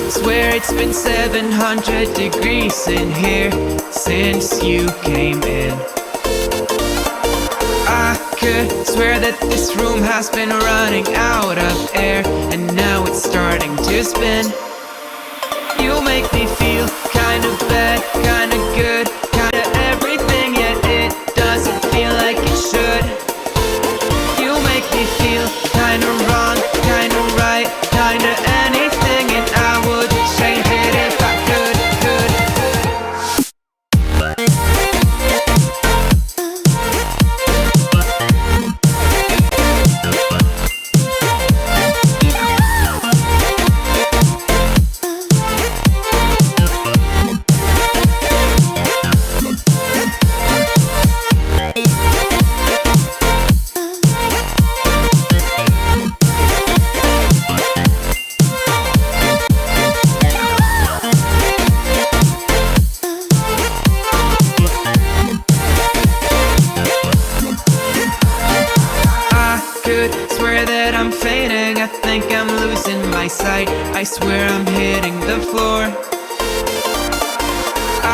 Swear it's been 700 degrees in here since you came in. I could swear that this room has been running out of air, and now it's starting to spin. You make me feel kinda bad, kinda good, kinda everything, yet it doesn't feel like it should. You make me feel kinda wrong, kinda right, kinda anything, and I would change it if I could. Swear that I'm fainting, I think I'm losing my sight, I swear I'm hitting the floor.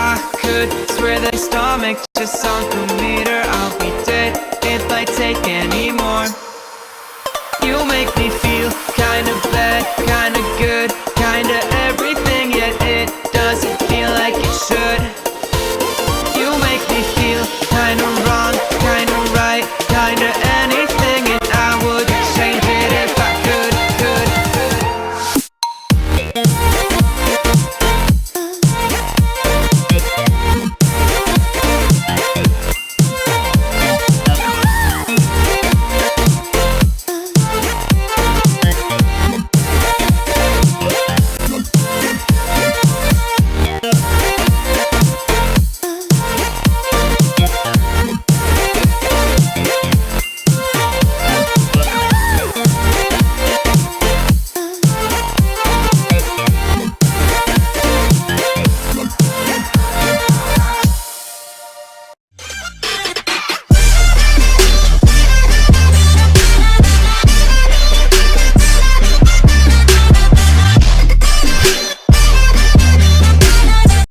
I could swear that my stomach just sunk a meter. I'll be dead if I take any